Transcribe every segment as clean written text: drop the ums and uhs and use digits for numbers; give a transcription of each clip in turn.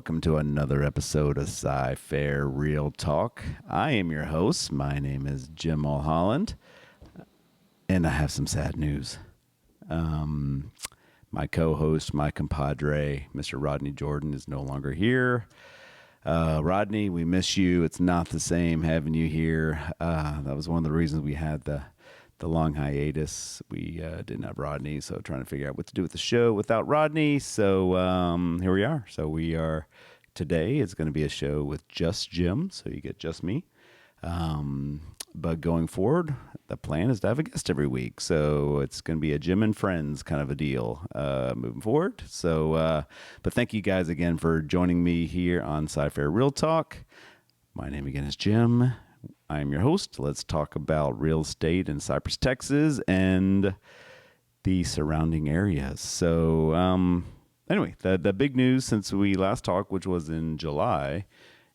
welcome to another episode of Sci-Fair Real Talk. I am your host. My name is Jim Mulholland, and I have some sad news. My co-host, my compadre, Mr. Rodney Jordan, is no longer here. Rodney, we miss you. It's not the same having you here. That was one of the reasons we had the long hiatus. We didn't have Rodney, so trying to figure out what to do with the show without Rodney. So here we are. So today it's going to be a show with just Jim, so you get just me. But going forward, the plan is to have a guest every week. So it's going to be a Jim and Friends kind of a deal moving forward. So, but thank you guys again for joining me here on Sci-Fair Real Talk. My name again is Jim. I am your host. Let's talk about real estate in Cypress, Texas, and the surrounding areas. So, anyway, the big news since we last talked, which was in July,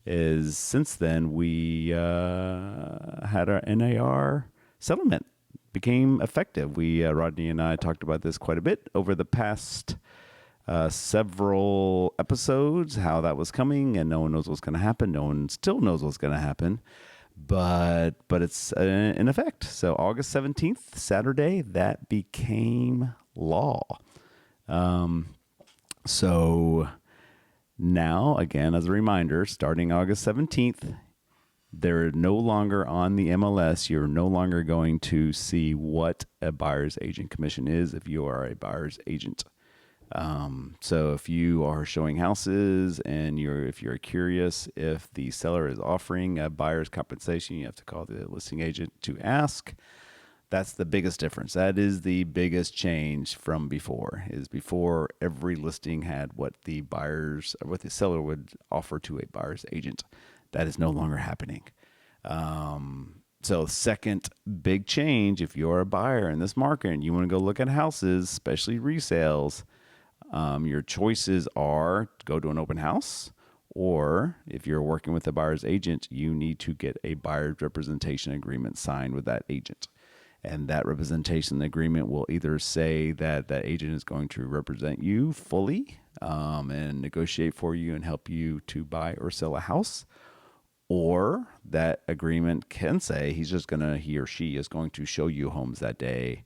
is since then we had our NAR settlement became effective. Rodney and I talked about this quite a bit over the past several episodes, how that was coming, and no one knows what's going to happen. No one still knows what's going to happen. But it's in effect. So August 17th, Saturday, that became law. So now, again, as a reminder, starting August 17th, they're no longer on the MLS. You're no longer going to see what a buyer's agent commission is if you are a buyer's agent. So if you are showing houses and if you're curious if the seller is offering a buyer's compensation, you have to call the listing agent to ask. That's the biggest difference. That is the biggest change from before. Before every listing had what the seller would offer to a buyer's agent. That is no longer happening. So second big change, if you're a buyer in this market and you want to go look at houses, especially resales, your choices are to go to an open house, or if you're working with a buyer's agent, you need to get a buyer's representation agreement signed with that agent. And that representation agreement will either say that that agent is going to represent you fully and negotiate for you and help you to buy or sell a house, or that agreement can say he or she is going to show you homes that day,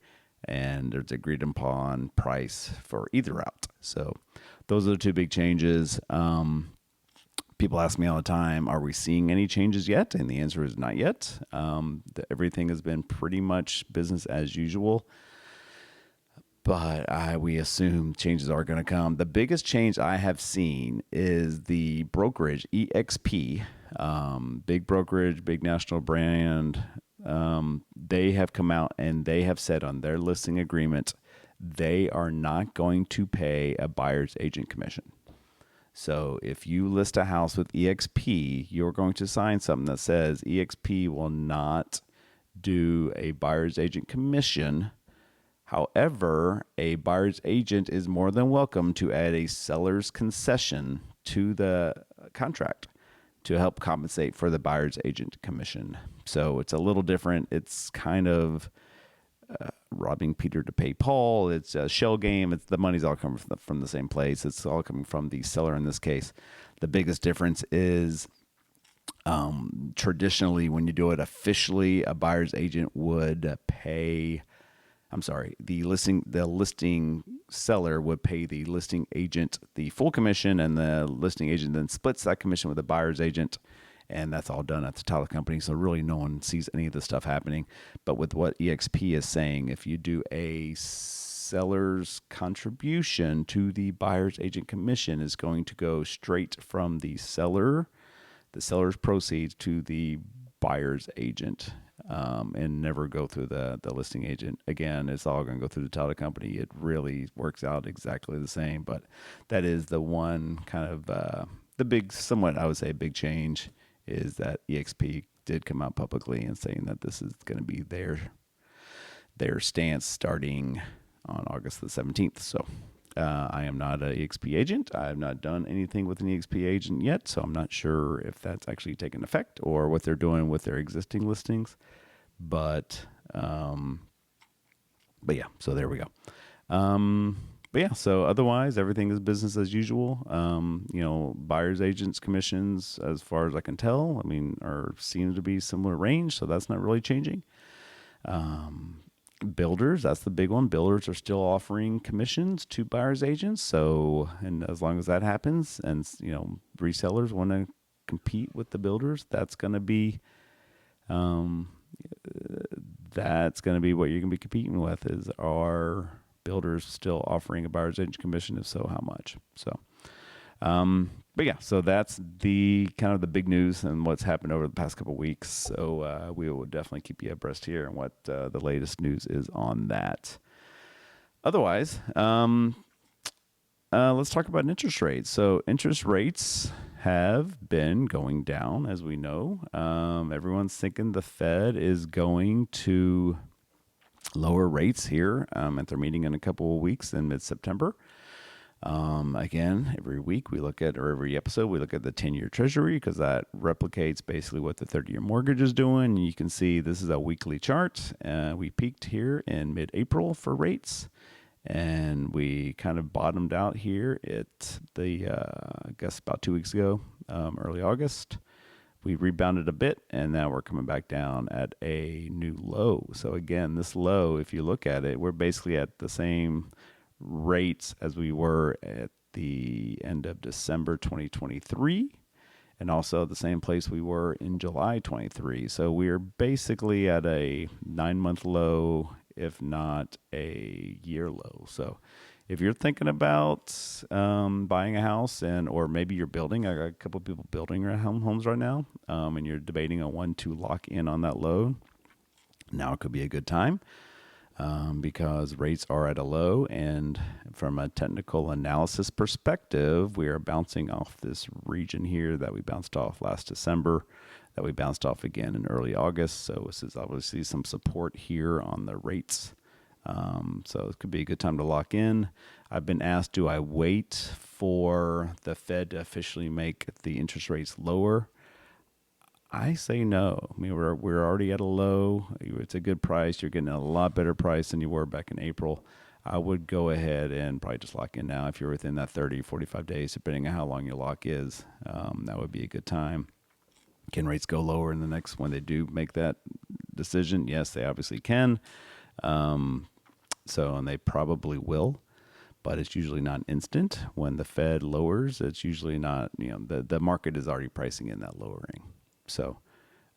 and there's agreed upon price for either route. So those are the two big changes. People ask me all the time, are we seeing any changes yet? And the answer is not yet. Everything has been pretty much business as usual, but we assume changes are going to come. The biggest change I have seen is the brokerage, EXP, big brokerage, big national brand. They have come out and they have said on their listing agreement, they are not going to pay a buyer's agent commission. So if you list a house with EXP, you're going to sign something that says EXP will not do a buyer's agent commission. However, a buyer's agent is more than welcome to add a seller's concession to the contract to help compensate for the buyer's agent commission. So it's a little different. It's kind of robbing Peter to pay Paul. It's a shell game. The money's all coming from the same place. It's all coming from the seller in this case. The biggest difference is traditionally when you do it officially, a buyer's agent would pay. The listing seller would pay the listing agent the full commission, and the listing agent then splits that commission with the buyer's agent, and that's all done at the title company. So really no one sees any of this stuff happening. But with what EXP is saying, if you do a seller's contribution to the buyer's agent commission, is going to go straight from the seller's proceeds to the buyer's agent. And never go through the listing agent. Again, it's all going to go through the title company. It really works out exactly the same, but that is the one kind of the big, somewhat I would say big change, is that EXP did come out publicly and saying that this is going to be their stance starting on August the 17th. So I am not an EXP agent. I have not done anything with an EXP agent yet, so I'm not sure if that's actually taken effect or what they're doing with their existing listings. But yeah, so there we go. But yeah, so otherwise everything is business as usual. Buyers agents commissions, as far as I can tell, I mean, are seem to be similar range, so that's not really changing. Builders, that's the big one. Builders are still offering commissions to buyers agents. So, and as long as that happens, and resellers want to compete with the builders, um, that's going to be what you're going to be competing with. Is are builders still offering a buyer's agent commission? If so, how much? So, but yeah, so that's the kind of the big news and what's happened over the past couple of weeks. So we will definitely keep you abreast here and what the latest news is on that. Otherwise, let's talk about interest rates. So interest rates have been going down, as we know. Everyone's thinking the Fed is going to lower rates here at their meeting in a couple of weeks in mid-September. Again, every week we look at, or every episode, we look at the 10-year treasury because that replicates basically what the 30-year mortgage is doing. You can see this is a weekly chart. We peaked here in mid-April for rates, and we kind of bottomed out here at I guess about 2 weeks ago, early August. We rebounded a bit, and now we're coming back down at a new low. So again, this low, if you look at it, we're basically at the same rates as we were at the end of December 2023, and also the same place we were in July 23. So we're basically at a 9-month low, if not a year low. So if you're thinking about buying a house, or maybe you're building, I got a couple of people building homes right now, and you're debating on when to lock in on that low, now could be a good time. Because rates are at a low, and from a technical analysis perspective, we are bouncing off this region here that we bounced off last December, that we bounced off again in early August. So this is obviously some support here on the rates. So it could be a good time to lock in. I've been asked, do I wait for the Fed to officially make the interest rates lower? I say no. I mean, we're already at a low. It's a good price. You're getting a lot better price than you were back in April. I would go ahead and probably just lock in now if you're within that 30, 45 days, depending on how long your lock is. That would be a good time. Can rates go lower in the next when they do make that decision? Yes, they obviously can. And they probably will. But it's usually not instant. When the Fed lowers, it's usually not, the market is already pricing in that lowering. So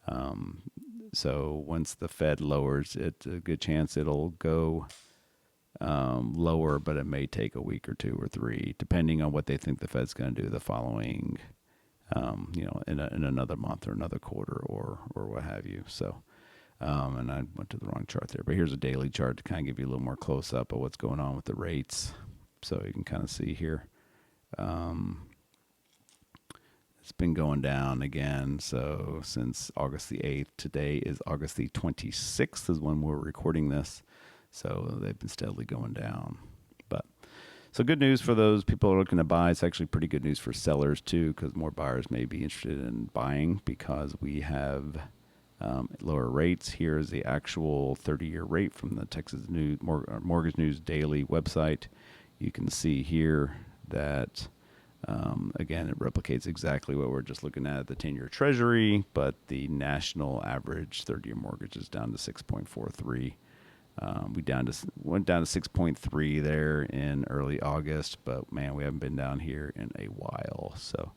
once the Fed lowers, it's a good chance it'll go lower, but it may take a week or 2 or 3, depending on what they think the Fed's going to do the following, in another month or another quarter or what have you. So, and I went to the wrong chart there, but here's a daily chart to kind of give you a little more close up of what's going on with the rates. So you can kind of see here. It's been going down again. So since August the 8th, today is August the 26th is when we're recording this. So they've been steadily going down. So good news for those people who are looking to buy. It's actually pretty good news for sellers too, because more buyers may be interested in buying because we have lower rates. Here is the actual 30-year rate from the Texas Mortgage News Daily website. You can see here that again, it replicates exactly what we're just looking at the 10-year treasury, but the national average 30-year mortgage is down to 6.43. We went down to 6.3 there in early August, but man, we haven't been down here in a while. So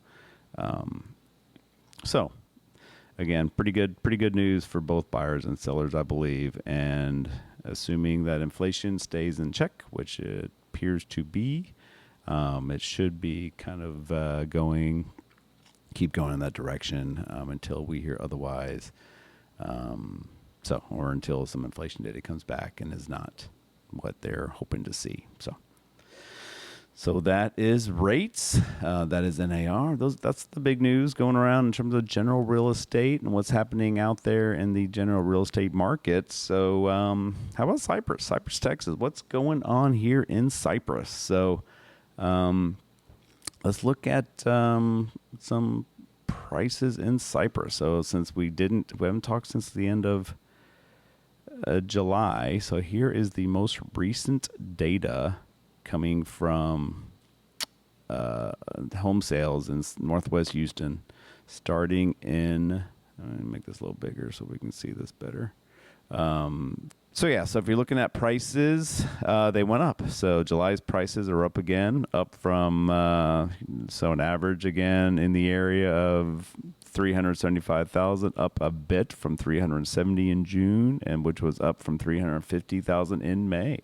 again, pretty good news for both buyers and sellers, I believe. And assuming that inflation stays in check, which it appears to be, it should be kind of keep going in that direction until we hear otherwise. Or until some inflation data comes back and is not what they're hoping to see. So that is rates. That is NAR. That's the big news going around in terms of general real estate and what's happening out there in the general real estate market. So how about Cypress? Cypress, Texas. What's going on here in Cypress? So let's look at some prices in Cypress. So since we haven't talked since the end of July. So here is the most recent data coming from home sales in Northwest Houston, starting in. Let me make this a little bigger so we can see this better. So if you're looking at prices, they went up. So July's prices are up again, up from an average again in the area of 375,000, up a bit from 370 in June, and which was up from 350,000 in May.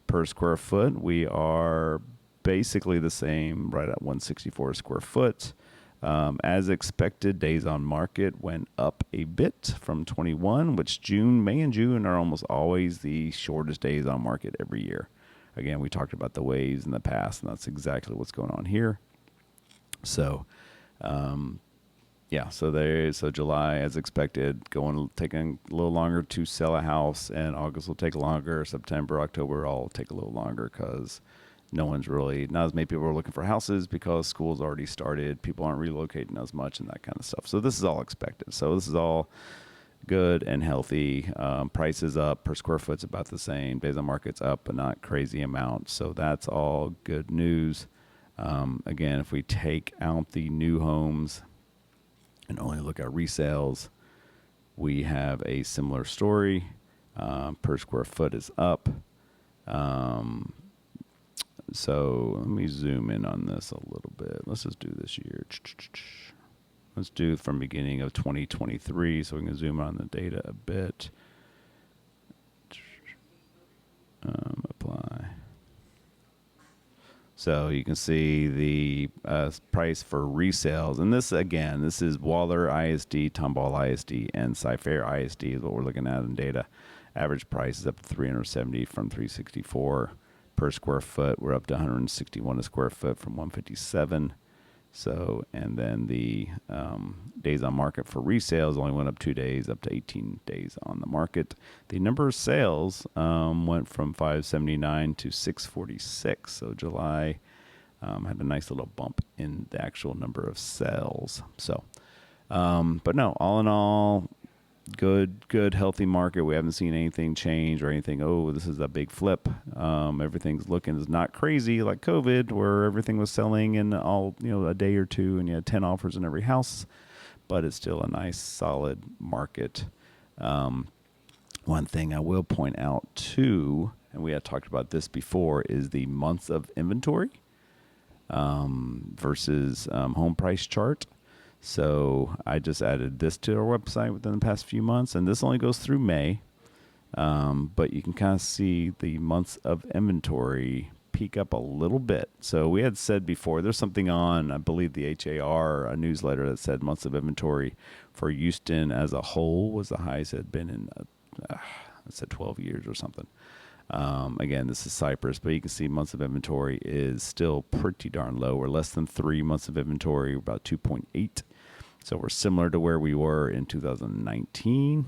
Per square foot, we are basically the same, right at 164 a square foot. As expected, days on market went up a bit from 21, which May and June are almost always the shortest days on market every year. Again, we talked about the waves in the past, and that's exactly what's going on here. So, so July, as expected, taking a little longer to sell a house, and August will take longer. September, October all take a little longer because not as many people are looking for houses because school's already started. People aren't relocating as much and that kind of stuff. So this is all expected. So this is all good and healthy. Prices up, per square foot's about the same. Days on market's up, but not crazy amounts. So that's all good news. Again, if we take out the new homes and only look at resales, we have a similar story. Per square foot is up. So let me zoom in on this a little bit. Let's just do this year. Let's do from beginning of 2023 so we can zoom on the data a bit. Apply. So you can see the price for resales. And this is Waller ISD, Tomball ISD, and Cypher ISD is what we're looking at in data. Average price is up to 370 from 364. Per square foot, we're up to 161 a square foot from 157. So, and then the days on market for resales only went up 2 days, up to 18 days on the market. The number of sales went from 579 to 646. So July had a nice little bump in the actual number of sales. So, but no, all in all, good, healthy market. We haven't seen anything change or anything. Oh, this is a big flip. Everything's looking is not crazy like COVID, where everything was selling in a day or two, and you had 10 offers in every house. But it's still a nice, solid market. One thing I will point out too, and we had talked about this before, is the months of inventory versus home price chart. So I just added this to our website within the past few months, and this only goes through May. But you can kind of see the months of inventory peak up a little bit. So we had said before, there's something on, I believe the HAR, a newsletter that said months of inventory for Houston as a whole was the highest it had been in, I said 12 years or something. Again, this is Cypress, but you can see months of inventory is still pretty darn low. We're less than 3 months of inventory, about 2.8. So we're similar to where we were in 2019.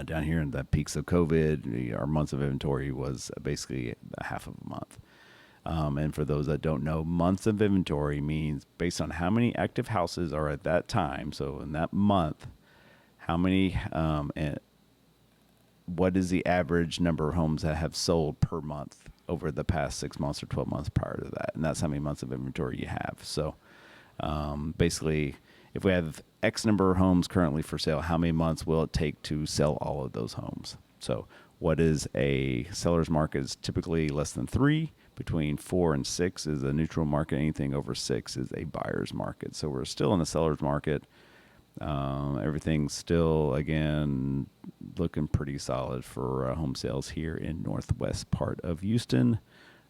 Down here in the peaks of COVID, our months of inventory was basically a half of a month. And for those that don't know, months of inventory means based on how many active houses are at that time. So in that month, how many, and what is the average number of homes that have sold per month over the past 6 months or 12 months prior to that. And that's how many months of inventory you have. So basically, if we have X number of homes currently for sale, how many months will it take to sell all of those homes? So what is a seller's market is typically less than 3. Between 4 and 6 is a neutral market. Anything over 6 is a buyer's market. So we're still in a seller's market. Everything's still, again, looking pretty solid for home sales here in northwest part of Houston.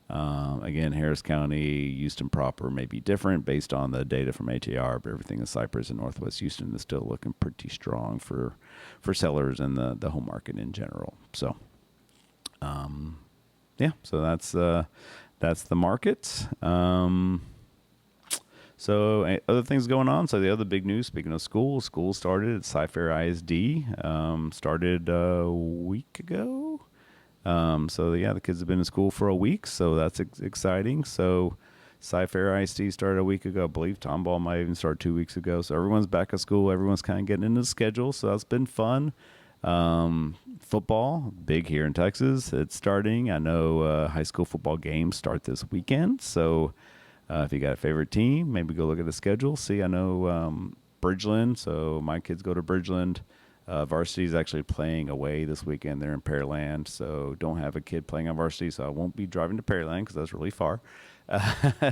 Again, Harris County, Houston proper may be different based on the data from HAR, but everything in Cypress and northwest Houston is still looking pretty strong for sellers and the home market in general. So, so that's the market. So other things going on. So the other big news, speaking of school started at Cypher ISD, started a week ago. The kids have been in school for a week, so that's exciting. So Cypher ISD started a week ago. I believe Tomball might even start 2 weeks ago. So everyone's back at school. Everyone's kind of getting into the schedule. So that's been fun. Football, big here in Texas. It's starting. I know high school football games start this weekend. So if you got a favorite team, maybe go look at the schedule. See, I know Bridgeland. So my kids go to Bridgeland. Varsity is actually playing away this weekend. They're in Pearland. So don't have a kid playing on varsity. So I won't be driving to Pearland because that's really far.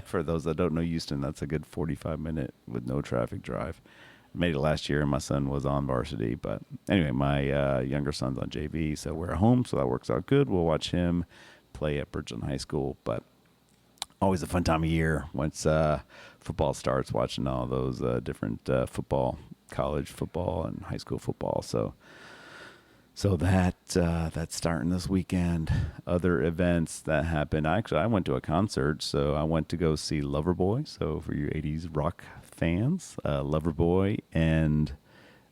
For those that don't know Houston, that's a good 45-minute with no traffic drive. Made it last year, and my son was on varsity. But anyway, my younger son's on JV, so we're at home, so that works out good. We'll watch him play at Bridgeland High School. But always a fun time of year once football starts, watching all those different football, college football and high school football. So that's starting this weekend. Other events that happen. I went to a concert, so I went to go see Loverboy. So for you 80s rock fans, Loverboy and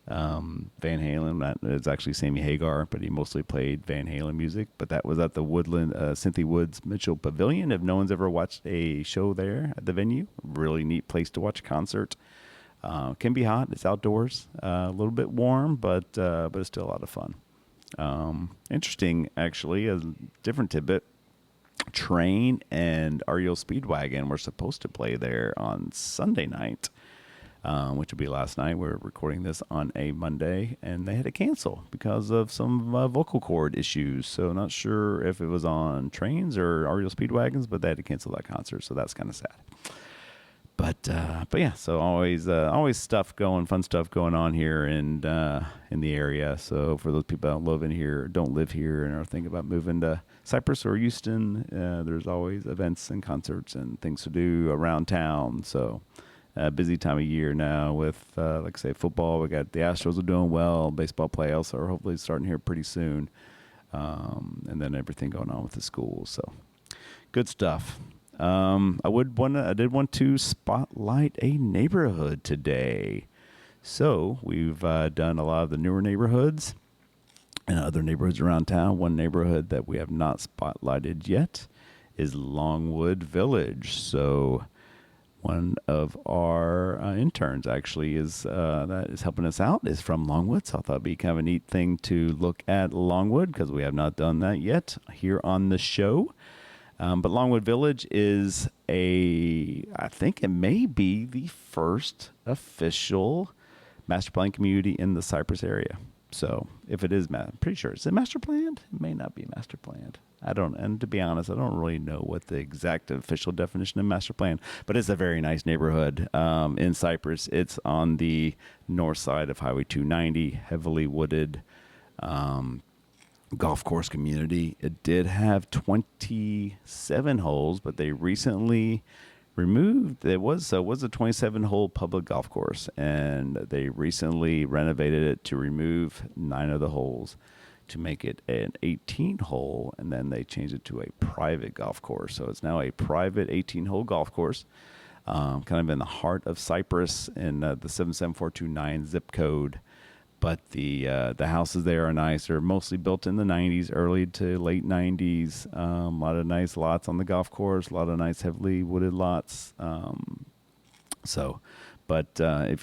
Van Halen. That is actually Sammy Hagar, but he mostly played Van Halen music. But that was at the Woodland, Cynthia Woods Mitchell Pavilion. If no one's ever watched a show there at the venue, really neat place to watch a concert. Can be hot. It's outdoors, a little bit warm, but it's still a lot of fun. Interesting, actually, a different tidbit. Train and REO Speedwagon were supposed to play there on Sunday night, which would be last night. We're recording this on a Monday, and they had to cancel because of some vocal cord issues. So not sure if it was on Trains or REO Speedwagons, but they had to cancel that concert. So that's kind of sad. But yeah, so always fun stuff going on here in the area. So for those people that don't live here, and are thinking about moving to Cypress or Houston, there's always events and concerts and things to do around town. So busy time of year now with, like I say, football. We got the Astros are doing well. Baseball playoffs are hopefully starting here pretty soon, and then everything going on with the schools. So good stuff. I did want to spotlight a neighborhood today. So we've done a lot of the newer neighborhoods and other neighborhoods around town. One neighborhood that we have not spotlighted yet is Longwood Village. So one of our interns actually that is helping us out is from Longwood. So I thought it'd be kind of a neat thing to look at Longwood because we have not done that yet here on the show. But Longwood Village is I think it may be the first official master plan community in the Cypress area. So if it is, I'm pretty sure. Is it master planned? It may not be master planned. And to be honest, I don't really know what the exact official definition of master plan, but it's a very nice neighborhood in Cypress. It's on the north side of Highway 290, heavily wooded, golf course community. It did have 27 holes, but they recently removed. It was a 27-hole public golf course, and they recently renovated it to remove 9 of the holes to make it an 18-hole, and then they changed it to a private golf course. So it's now a private 18-hole golf course, kind of in the heart of Cypress in the 77429 zip code. But the houses there are nice. They're mostly built in the 90s, early to late 90s. A lot of nice lots on the golf course, a lot of nice heavily wooded lots. If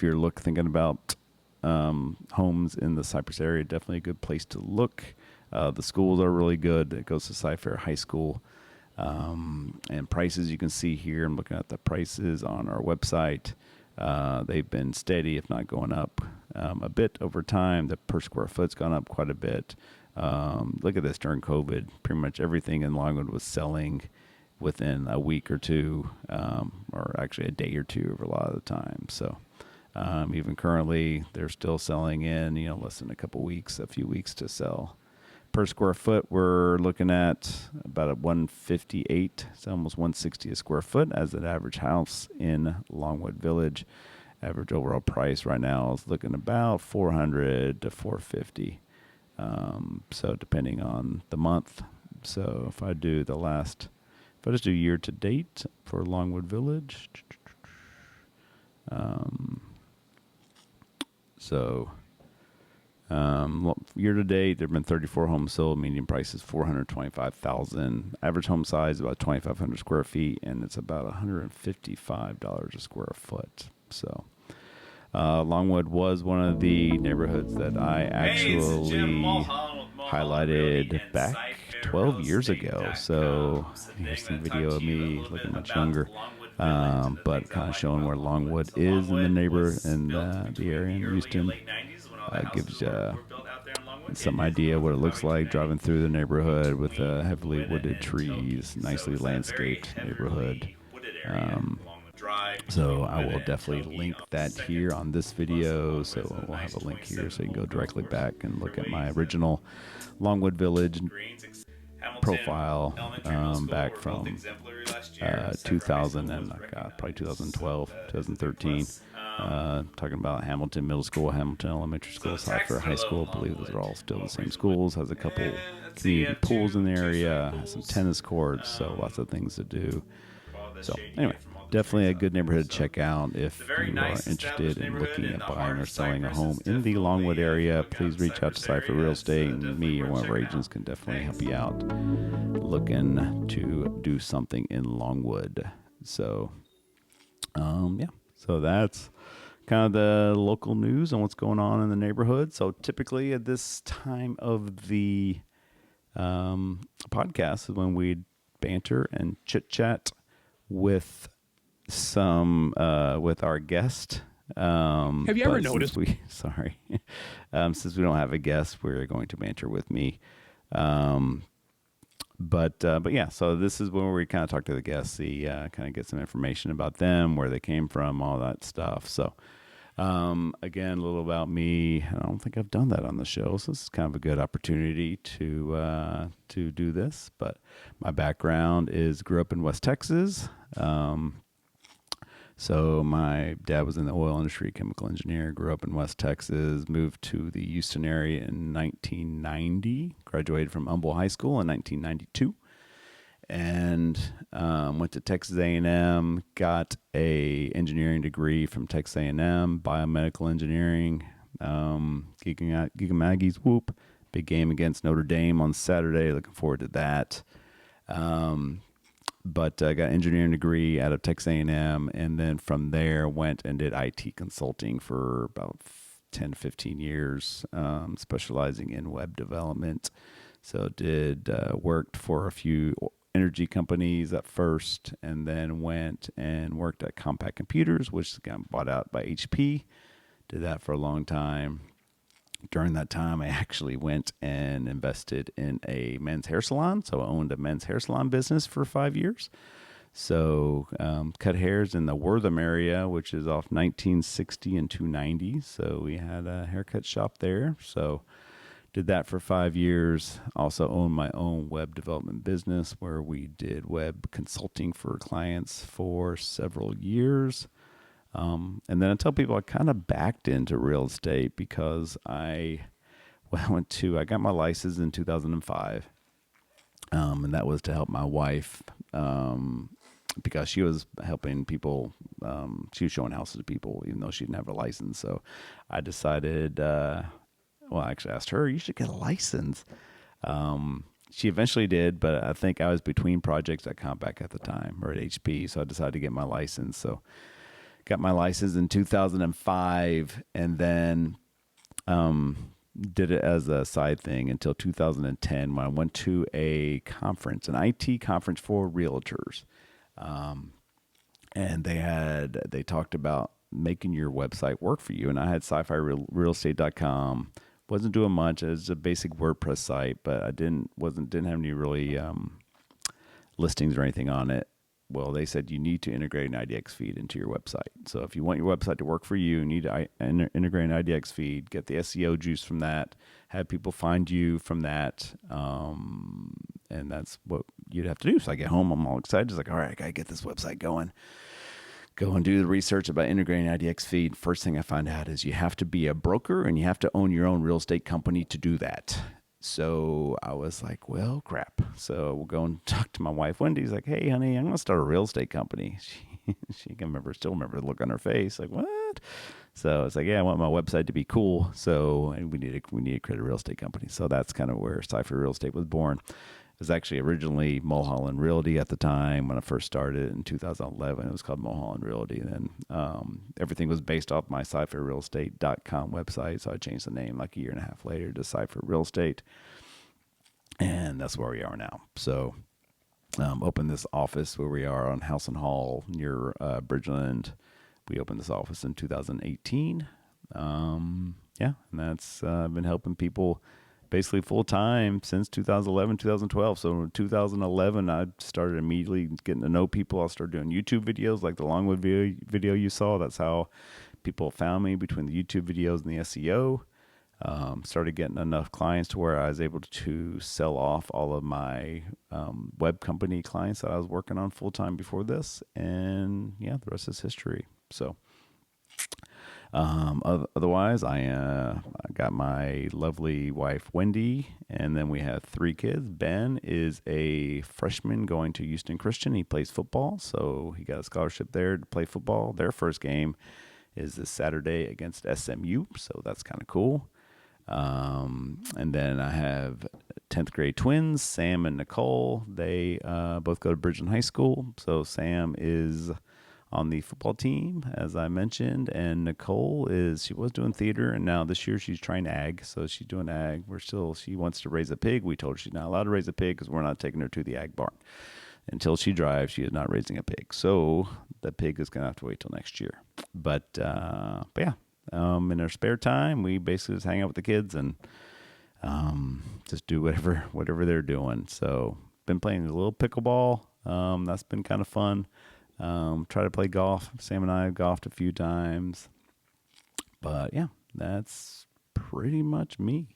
you're thinking about homes in the Cypress area, definitely a good place to look. The schools are really good. It goes to Cy-Fair High School. And prices you can see here. I'm looking at the prices on our website. They've been steady, if not going up a bit over time. The per square foot's gone up quite a bit. Look at this during COVID. Pretty much everything in Longwood was selling within a week or two, or actually a day or two over a lot of the time. So even currently, they're still selling in, less than a few weeks to sell. Per square foot, we're looking at about a 158, it's almost 160 a square foot as an average house in Longwood Village. Average overall price right now is looking about 400 to 450. So depending on the month. So if I just do year to date for Longwood Village. Year to date, there have been 34 homes sold. Median price is $425,000. Average home size about 2,500 square feet, and it's about $155 a square foot. So, Longwood was one of the neighborhoods that I actually highlighted back 12 years ago. So here's some video of me looking much younger, but kind of showing where Longwood is in the the area in Houston. Gives you some idea what it looks like driving through the neighborhood with heavily wooded trees, nicely landscaped neighborhood. So I will definitely link that here on this video. So we'll have a link here so you can go directly back and look at my original Longwood Village profile back from 2000 and probably 2012, 2013. Talking about Hamilton Middle School, Hamilton Elementary School, Cypress High School. I believe those are all still the same schools. Has a couple community pools in the area, has some tennis courts, so lots of things to do. So anyway, definitely a good neighborhood to check out if you are interested in looking at buying or selling a home in the Longwood area. Please reach out to Cypher Real Estate, and me or one of our agents can definitely help you out looking to do something in Longwood. So, yeah, so that's kind of the local news on what's going on in the neighborhood. So typically at this time of the podcast is when we banter and chit chat with with our guest. Have you ever noticed? Since we don't have a guest, we're going to banter with me. But yeah, so this is where we kind of talk to the guests, see, kind of get some information about them, where they came from, all that stuff. So, again, a little about me. I don't think I've done that on the show, so this is kind of a good opportunity to do this. But my background is grew up in West Texas. So my dad was in the oil industry, chemical engineer, grew up in West Texas, moved to the Houston area in 1990, graduated from Humboldt High School in 1992, and went to Texas A&M, got a engineering degree from Texas A&M, biomedical engineering, Giga Maggie's whoop, big game against Notre Dame on Saturday, looking forward to that. But I got an engineering degree out of Texas A&M, and then from there went and did IT consulting for about 10 to 15 years, specializing in web development. So worked for a few energy companies at first, and then went and worked at Compaq Computers, which got bought out by HP. Did that for a long time. During that time, I actually went and invested in a men's hair salon. So I owned a men's hair salon business for 5 years. So cut hairs in the Wortham area, which is off 1960 and 290. So we had a haircut shop there. So did that for 5 years. Also owned my own web development business where we did web consulting for clients for several years. And then I tell people I kind of backed into real estate because I got my license in 2005. And that was to help my wife, because she was helping people. She was showing houses to people, even though she didn't have a license. So I decided, I actually asked her, you should get a license. She eventually did, but I think I was between projects at Compaq at the time, or at HP. So I decided to get my license. So got my license in 2005, and then did it as a side thing until 2010 when I went to a conference, an IT conference for realtors. And they talked about making your website work for you. And I had sci-fi realestate.com. Wasn't doing much. It was a basic WordPress site, but I didn't have any really listings or anything on it. Well, they said you need to integrate an IDX feed into your website. So if you want your website to work for you, you need to integrate an IDX feed, get the SEO juice from that, have people find you from that, and that's what you'd have to do. So I get home, I'm all excited. It's like, all right, I got to get this website going. Go and do the research about integrating an IDX feed. First thing I find out is you have to be a broker and you have to own your own real estate company to do that. So I was like, well, crap. So we'll go and talk to my wife, Wendy's like, hey, honey, I'm going to start a real estate company. She still remember the look on her face. Like, what? So it's like, yeah, I want my website to be cool. So and we need to create a real estate company. So that's kind of where Cypher Real Estate was born. was actually originally Mulholland Realty at the time when I first started in 2011. It was called Mulholland Realty. And then everything was based off my CypherRealEstate.com website. So I changed the name like a year and a half later to Cypher Real Estate. And that's where we are now. So opened this office where we are on House and Hall near Bridgeland. We opened this office in 2018. And that's been helping people basically full time since 2011, 2012. So in 2011, I started immediately getting to know people. I started doing YouTube videos like the Longwood video you saw. That's how people found me, between the YouTube videos and the SEO. Started getting enough clients to where I was able to sell off all of my web company clients that I was working on full time before this. And yeah, the rest is history. So otherwise, I got my lovely wife, Wendy, and then we have 3 kids. Ben is a freshman going to Houston Christian. He plays football, so he got a scholarship there to play football. Their first game is this Saturday against SMU, so that's kind of cool. And then I have 10th grade twins, Sam and Nicole. They both go to Bridgeland High School. So Sam is on the football team, as I mentioned, and Nicole she was doing theater, and now this year she's trying ag. So she's doing ag. She wants to raise a pig. We told her she's not allowed to raise a pig because we're not taking her to the ag barn. Until she drives, she is not raising a pig. So the pig is going to have to wait till next year. But yeah. In our spare time, we basically just hang out with the kids and just do whatever they're doing. So been playing a little pickleball. That's been kind of fun. Try to play golf. Sam and I have golfed a few times. But yeah, that's pretty much me.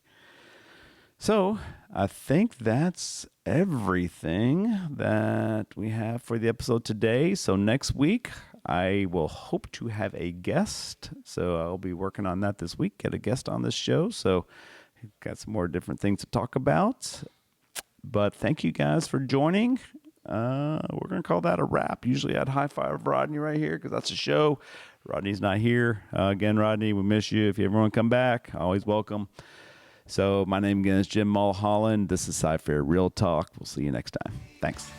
So I think that's everything that we have for the episode today. So next week, I will hope to have a guest. So I'll be working on that this week, get a guest on this show. So got some more different things to talk about. But thank you guys for joining. We're going to call that a wrap. Usually I'd high five Rodney right here because that's a show. Rodney's not here. Again, Rodney, we miss you. If you ever want to come back, always welcome. So my name again is Jim Mulholland. This is Cypher Real Talk. We'll see you next time. Thanks.